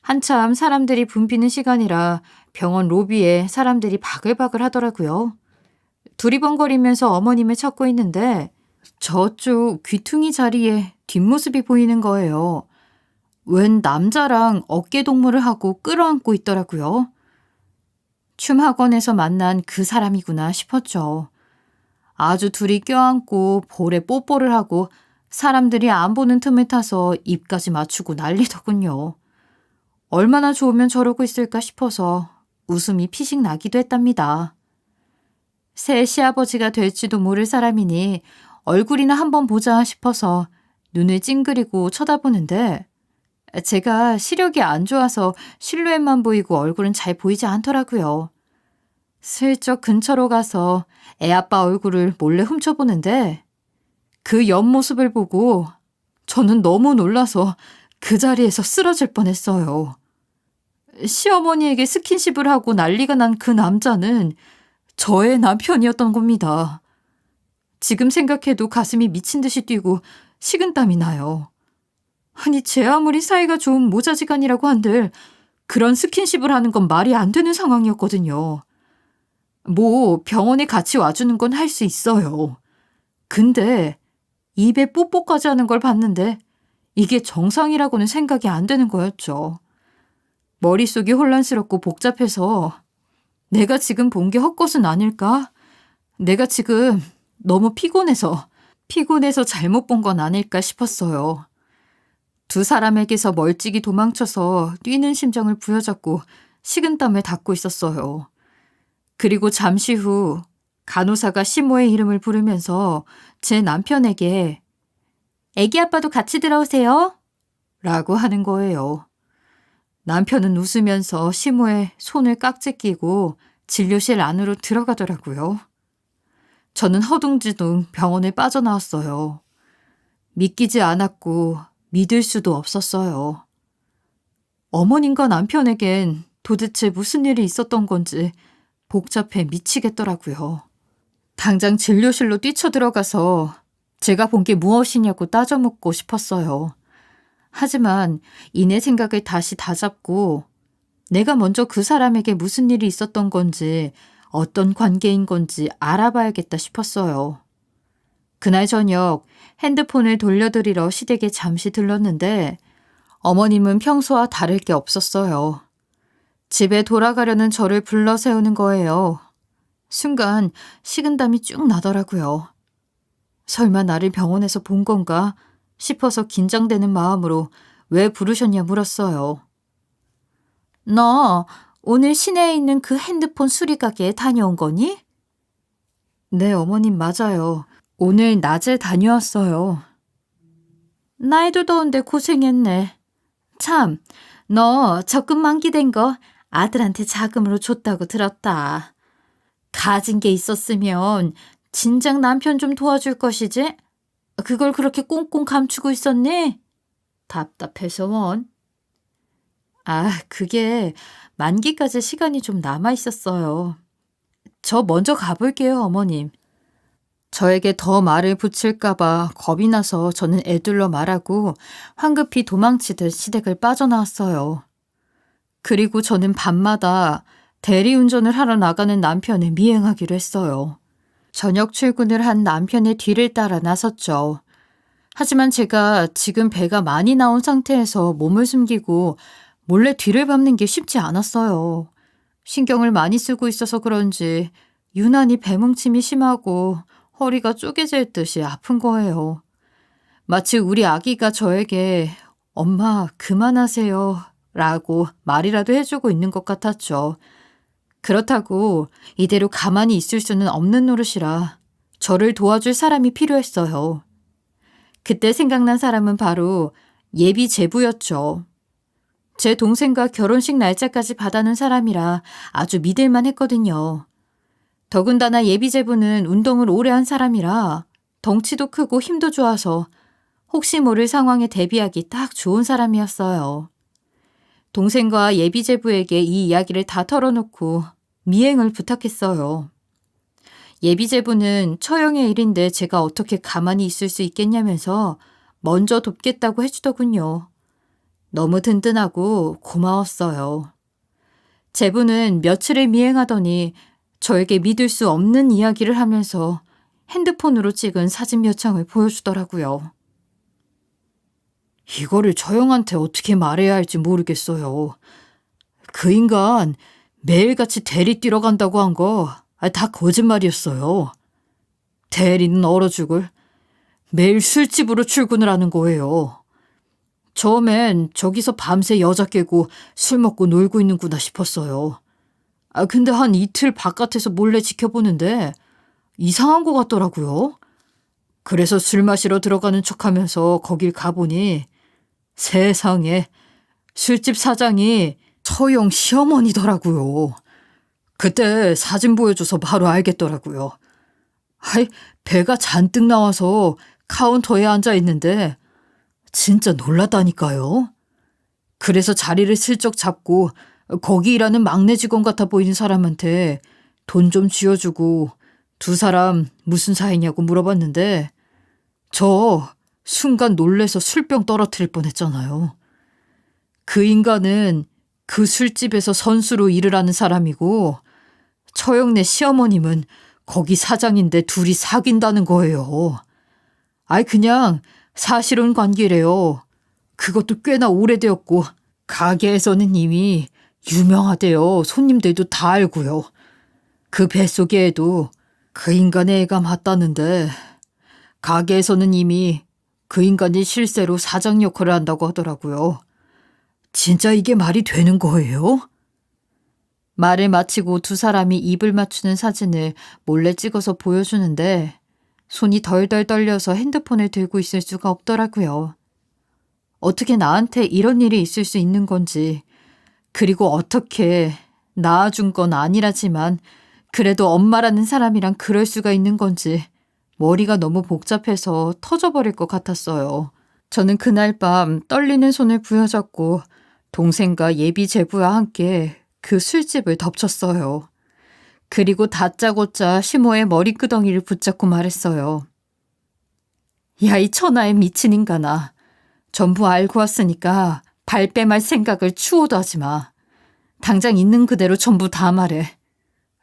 한참 사람들이 붐비는 시간이라 병원 로비에 사람들이 바글바글 하더라고요. 두리번거리면서 어머님을 찾고 있는데 저쪽 귀퉁이 자리에 뒷모습이 보이는 거예요. 웬 남자랑 어깨동무를 하고 끌어안고 있더라고요. 춤 학원에서 만난 그 사람이구나 싶었죠. 아주 둘이 껴안고 볼에 뽀뽀를 하고 사람들이 안 보는 틈을 타서 입까지 맞추고 난리더군요. 얼마나 좋으면 저러고 있을까 싶어서 웃음이 피식 나기도 했답니다. 새 시아버지가 될지도 모를 사람이니 얼굴이나 한번 보자 싶어서 눈을 찡그리고 쳐다보는데 제가 시력이 안 좋아서 실루엣만 보이고 얼굴은 잘 보이지 않더라고요. 슬쩍 근처로 가서 애아빠 얼굴을 몰래 훔쳐보는데 그 옆모습을 보고 저는 너무 놀라서 그 자리에서 쓰러질 뻔했어요. 시어머니에게 스킨십을 하고 난리가 난 그 남자는 저의 남편이었던 겁니다. 지금 생각해도 가슴이 미친 듯이 뛰고 식은땀이 나요. 아니 제 아무리 사이가 좋은 모자지간이라고 한들 그런 스킨십을 하는 건 말이 안 되는 상황이었거든요. 뭐 병원에 같이 와주는 건 할 수 있어요. 근데 입에 뽀뽀까지 하는 걸 봤는데 이게 정상이라고는 생각이 안 되는 거였죠. 머릿속이 혼란스럽고 복잡해서 내가 지금 본 게 헛것은 아닐까? 내가 지금 너무 피곤해서 잘못 본 건 아닐까 싶었어요. 두 사람에게서 멀찍이 도망쳐서 뛰는 심정을 부여잡고 식은땀을 닦고 있었어요. 그리고 잠시 후 간호사가 시모의 이름을 부르면서 제 남편에게 애기 아빠도 같이 들어오세요 라고 하는 거예요. 남편은 웃으면서 시모의 손을 깍지 끼고 진료실 안으로 들어가더라고요. 저는 허둥지둥 병원에 빠져나왔어요. 믿기지 않았고 믿을 수도 없었어요. 어머님과 남편에겐 도대체 무슨 일이 있었던 건지 복잡해 미치겠더라고요. 당장 진료실로 뛰쳐들어가서 제가 본 게 무엇이냐고 따져 묻고 싶었어요. 하지만 이내 생각을 다시 다잡고 내가 먼저 그 사람에게 무슨 일이 있었던 건지 어떤 관계인 건지 알아봐야겠다 싶었어요. 그날 저녁 핸드폰을 돌려드리러 시댁에 잠시 들렀는데 어머님은 평소와 다를 게 없었어요. 집에 돌아가려는 저를 불러 세우는 거예요. 순간 식은땀이 쭉 나더라고요. 설마 나를 병원에서 본 건가 싶어서 긴장되는 마음으로 왜 부르셨냐 물었어요. 너 오늘 시내에 있는 그 핸드폰 수리가게에 다녀온 거니? 네, 어머님 맞아요. 오늘 낮에 다녀왔어요. 날도 더운데 고생했네. 참, 너 적금 만기된 거 아들한테 자금으로 줬다고 들었다. 가진 게 있었으면 진작 남편 좀 도와줄 것이지? 그걸 그렇게 꽁꽁 감추고 있었니? 답답해서 원. 그게 만기까지 시간이 좀 남아 있었어요. 저 먼저 가볼게요, 어머님. 저에게 더 말을 붙일까봐 겁이 나서 저는 애둘러 말하고 황급히 도망치듯 시댁을 빠져나왔어요. 그리고 저는 밤마다 대리운전을 하러 나가는 남편을 미행하기로 했어요. 저녁 출근을 한 남편의 뒤를 따라 나섰죠. 하지만 제가 지금 배가 많이 나온 상태에서 몸을 숨기고 몰래 뒤를 밟는 게 쉽지 않았어요. 신경을 많이 쓰고 있어서 그런지 유난히 배뭉침이 심하고 허리가 쪼개질 듯이 아픈 거예요. 마치 우리 아기가 저에게 엄마 그만하세요 라고 말이라도 해주고 있는 것 같았죠. 그렇다고 이대로 가만히 있을 수는 없는 노릇이라 저를 도와줄 사람이 필요했어요. 그때 생각난 사람은 바로 예비 제부였죠. 제 동생과 결혼식 날짜까지 받아놓은 사람이라 아주 믿을만 했거든요. 더군다나 예비 제부는 운동을 오래 한 사람이라 덩치도 크고 힘도 좋아서 혹시 모를 상황에 대비하기 딱 좋은 사람이었어요. 동생과 예비 제부에게 이 이야기를 다 털어놓고 미행을 부탁했어요. 예비 제부는 처형의 일인데 제가 어떻게 가만히 있을 수 있겠냐면서 먼저 돕겠다고 해주더군요. 너무 든든하고 고마웠어요. 제부는 며칠을 미행하더니 저에게 믿을 수 없는 이야기를 하면서 핸드폰으로 찍은 사진 몇 장을 보여주더라고요. 이거를 처형한테 어떻게 말해야 할지 모르겠어요. 그 인간 매일같이 대리 뛰러 간다고 한 거 다 거짓말이었어요. 대리는 얼어 죽을. 매일 술집으로 출근을 하는 거예요. 처음엔 저기서 밤새 여자 깨고 술 먹고 놀고 있는구나 싶었어요. 근데 한 이틀 바깥에서 몰래 지켜보는데 이상한 것 같더라고요. 그래서 술 마시러 들어가는 척하면서 거길 가보니 세상에 술집 사장이 처형 시어머니더라고요. 그때 사진 보여줘서 바로 알겠더라고요. 배가 잔뜩 나와서 카운터에 앉아 있는데 진짜 놀랐다니까요. 그래서 자리를 슬쩍 잡고 거기 일하는 막내 직원 같아 보이는 사람한테 돈 좀 쥐어주고 두 사람 무슨 사이냐고 물어봤는데 저 순간 놀래서 술병 떨어뜨릴 뻔했잖아요. 그 인간은 그 술집에서 선수로 일을 하는 사람이고 처형네 시어머님은 거기 사장인데 둘이 사귄다는 거예요. 그냥 사실혼 관계래요. 그것도 꽤나 오래되었고 가게에서는 이미 유명하대요. 손님들도 다 알고요. 그 뱃속에도 그 인간의 애가 맞다는데 가게에서는 이미 그 인간이 실제로 사장 역할을 한다고 하더라고요. 진짜 이게 말이 되는 거예요? 말을 마치고 두 사람이 입을 맞추는 사진을 몰래 찍어서 보여주는데 손이 덜덜 떨려서 핸드폰을 들고 있을 수가 없더라고요. 어떻게 나한테 이런 일이 있을 수 있는 건지, 그리고 어떻게 낳아준 건 아니라지만 그래도 엄마라는 사람이랑 그럴 수가 있는 건지 머리가 너무 복잡해서 터져버릴 것 같았어요. 저는 그날 밤 떨리는 손을 부여잡고 동생과 예비 제부와 함께 그 술집을 덮쳤어요. 그리고 다짜고짜 시모의 머리끄덩이를 붙잡고 말했어요. 야, 이 천하의 미친 인간아. 전부 알고 왔으니까 발뺌할 생각을 추호도 하지 마. 당장 있는 그대로 전부 다 말해.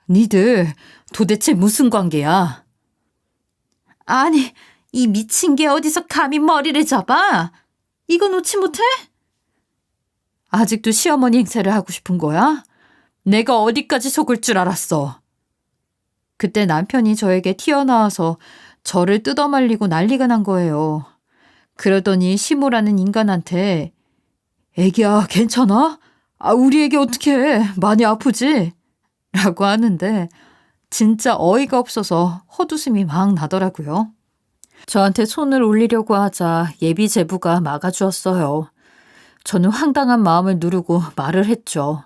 니들 도대체 무슨 관계야? 아니, 이 미친 게 어디서 감히 머리를 잡아? 이거 놓지 못해? 아직도 시어머니 행세를 하고 싶은 거야? 내가 어디까지 속을 줄 알았어. 그때 남편이 저에게 튀어나와서 저를 뜯어말리고 난리가 난 거예요. 그러더니 시모라는 인간한테 애기야 괜찮아? 우리 애기 어떡해? 많이 아프지? 라고 하는데 진짜 어이가 없어서 헛웃음이 막 나더라고요. 저한테 손을 올리려고 하자 예비 제부가 막아주었어요. 저는 황당한 마음을 누르고 말을 했죠.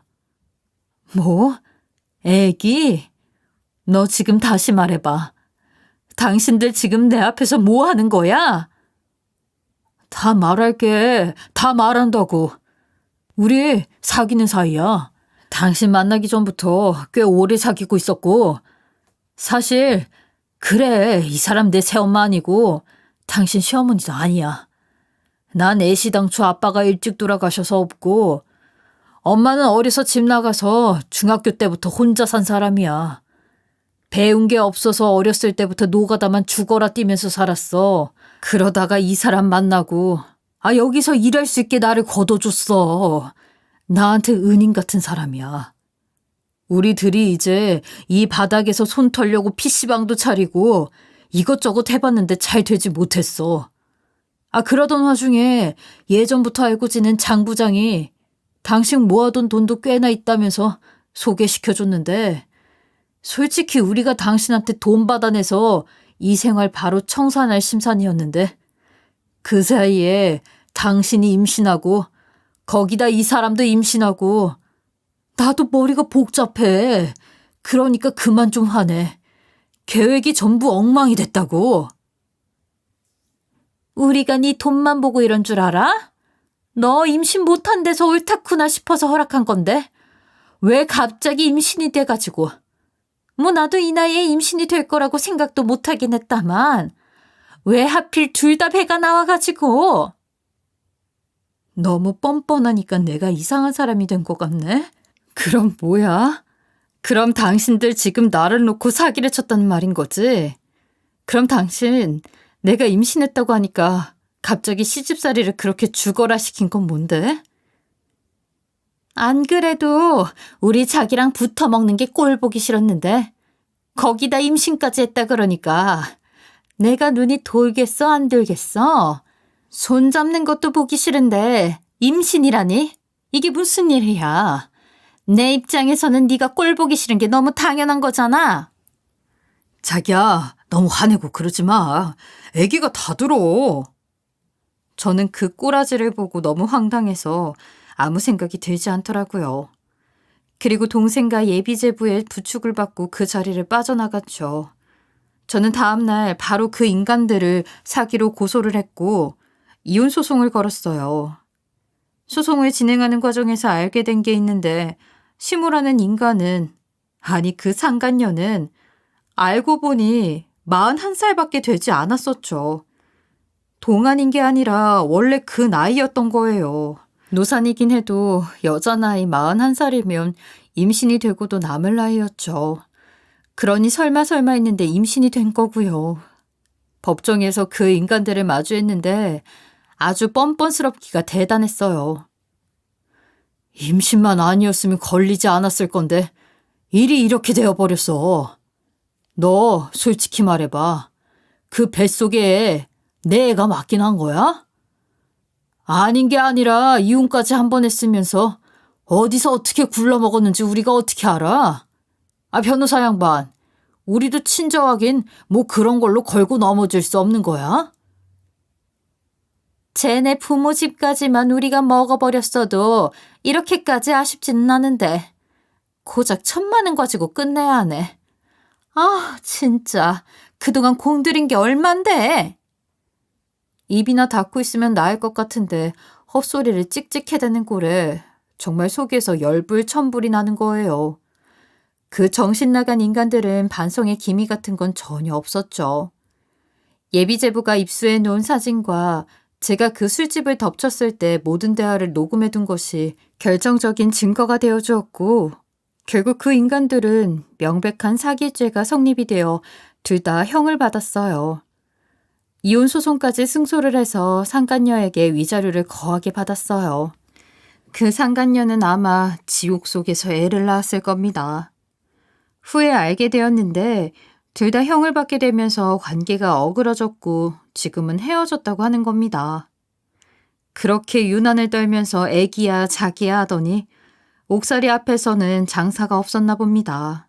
뭐? 애기? 너 지금 다시 말해봐. 당신들 지금 내 앞에서 뭐 하는 거야? 다 말할게. 다 말한다고. 우리 사귀는 사이야. 당신 만나기 전부터 꽤 오래 사귀고 있었고 사실 그래 이 사람 내 새엄마 아니고 당신 시어머니도 아니야. 난 애시당초 아빠가 일찍 돌아가셔서 없고 엄마는 어려서 집 나가서 중학교 때부터 혼자 산 사람이야. 배운 게 없어서 어렸을 때부터 노가다만 죽어라 뛰면서 살았어. 그러다가 이 사람 만나고 여기서 일할 수 있게 나를 거둬줬어. 나한테 은인 같은 사람이야. 우리들이 이제 이 바닥에서 손 털려고 PC방도 차리고 이것저것 해봤는데 잘 되지 못했어. 그러던 와중에 예전부터 알고 지낸 장 부장이 당신 모아둔 돈도 꽤나 있다면서 소개시켜줬는데 솔직히 우리가 당신한테 돈 받아내서 이 생활 바로 청산할 심산이었는데 그 사이에 당신이 임신하고 거기다 이 사람도 임신하고 나도 머리가 복잡해. 그러니까 그만 좀 화내. 계획이 전부 엉망이 됐다고. 우리가 네 돈만 보고 이런 줄 알아? 너 임신 못한 데서 옳다구나 싶어서 허락한 건데 왜 갑자기 임신이 돼가지고. 뭐 나도 이 나이에 임신이 될 거라고 생각도 못하긴 했다만 왜 하필 둘 다 배가 나와가지고. 너무 뻔뻔하니까 내가 이상한 사람이 된 것 같네. 그럼 뭐야? 그럼 당신들 지금 나를 놓고 사기를 쳤다는 말인 거지? 그럼 당신 내가 임신했다고 하니까 갑자기 시집살이를 그렇게 죽어라 시킨 건 뭔데? 안 그래도 우리 자기랑 붙어 먹는 게 꼴 보기 싫었는데 거기다 임신까지 했다 그러니까 내가 눈이 돌겠어 안 돌겠어? 손 잡는 것도 보기 싫은데 임신이라니? 이게 무슨 일이야? 내 입장에서는 네가 꼴 보기 싫은 게 너무 당연한 거잖아. 자기야, 너무 화내고 그러지 마. 애기가 다 들어. 저는 그 꼬라지를 보고 너무 황당해서 아무 생각이 들지 않더라고요. 그리고 동생과 예비제부의 부축을 받고 그 자리를 빠져나갔죠. 저는 다음날 바로 그 인간들을 사기로 고소를 했고 이혼 소송을 걸었어요. 소송을 진행하는 과정에서 알게 된 게 있는데 시모라는 인간은 그 상간녀는 알고 보니 41살밖에 되지 않았었죠. 동안인 게 아니라 원래 그 나이였던 거예요. 노산이긴 해도 여자 나이 41살이면 임신이 되고도 남을 나이였죠. 그러니 설마 했는데 임신이 된 거고요. 법정에서 그 인간들을 마주했는데 아주 뻔뻔스럽기가 대단했어요. 임신만 아니었으면 걸리지 않았을 건데 일이 이렇게 되어버렸어. 너 솔직히 말해봐. 그 뱃속에 내 애가 맞긴 한 거야? 아닌 게 아니라 이혼까지 한 번 했으면서 어디서 어떻게 굴러먹었는지 우리가 어떻게 알아? 변호사 양반. 우리도 친정하긴 뭐 그런 걸로 걸고 넘어질 수 없는 거야? 쟤네 부모 집까지만 우리가 먹어버렸어도 이렇게까지 아쉽지는 않은데 고작 1,000만 원 가지고 끝내야 하네. 진짜 그동안 공들인 게 얼만데. 입이나 닫고 있으면 나을 것 같은데 헛소리를 찍찍 해대는 꼴에 정말 속에서 열불천불이 나는 거예요. 그 정신 나간 인간들은 반성의 기미 같은 건 전혀 없었죠. 예비제부가 입수해 놓은 사진과 제가 그 술집을 덮쳤을 때 모든 대화를 녹음해 둔 것이 결정적인 증거가 되어 주었고, 결국 그 인간들은 명백한 사기죄가 성립이 되어 둘 다 형을 받았어요. 이혼 소송까지 승소를 해서 상간녀에게 위자료를 거하게 받았어요. 그 상간녀는 아마 지옥 속에서 애를 낳았을 겁니다. 후에 알게 되었는데 둘 다 형을 받게 되면서 관계가 어그러졌고 지금은 헤어졌다고 하는 겁니다. 그렇게 유난을 떨면서 애기야 자기야 하더니 옥살이 앞에서는 장사가 없었나 봅니다.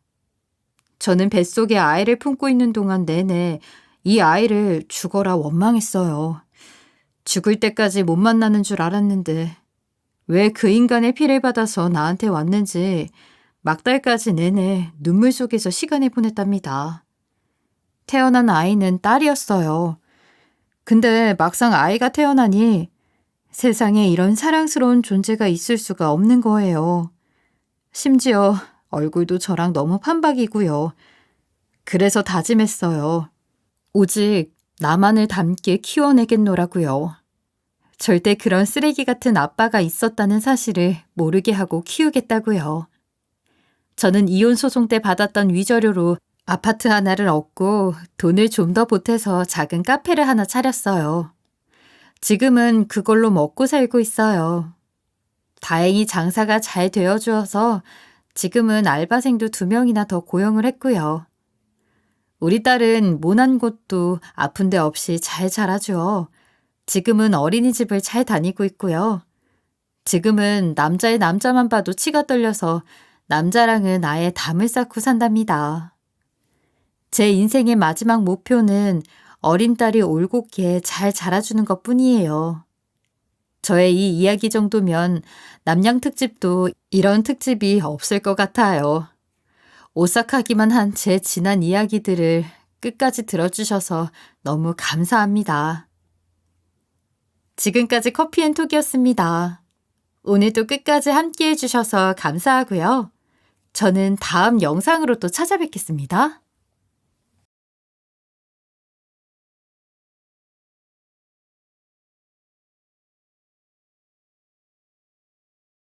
저는 뱃속에 아이를 품고 있는 동안 내내 이 아이를 죽어라 원망했어요. 죽을 때까지 못 만나는 줄 알았는데 왜 그 인간의 피를 받아서 나한테 왔는지 막달까지 내내 눈물 속에서 시간을 보냈답니다. 태어난 아이는 딸이었어요. 근데 막상 아이가 태어나니 세상에 이런 사랑스러운 존재가 있을 수가 없는 거예요. 심지어 얼굴도 저랑 너무 판박이고요. 그래서 다짐했어요. 오직 나만을 닮게 키워내겠노라고요. 절대 그런 쓰레기 같은 아빠가 있었다는 사실을 모르게 하고 키우겠다고요. 저는 이혼 소송 때 받았던 위자료로 아파트 하나를 얻고 돈을 좀 더 보태서 작은 카페를 하나 차렸어요. 지금은 그걸로 먹고 살고 있어요. 다행히 장사가 잘 되어 주어서 지금은 알바생도 2명이나 더 고용을 했고요. 우리 딸은 모난 곳도 아픈 데 없이 잘 자라주어 지금은 어린이집을 잘 다니고 있고요. 지금은 남자의 남자만 봐도 치가 떨려서 남자랑은 아예 담을 쌓고 산답니다. 제 인생의 마지막 목표는 어린 딸이 올곧게 잘 자라주는 것뿐이에요. 저의 이 이야기 정도면 남양 특집도 이런 특집이 없을 것 같아요. 오싹하기만 한 제 지난 이야기들을 끝까지 들어주셔서 너무 감사합니다. 지금까지 커피앤톡이었습니다. 오늘도 끝까지 함께 해주셔서 감사하고요. 저는 다음 영상으로 또 찾아뵙겠습니다.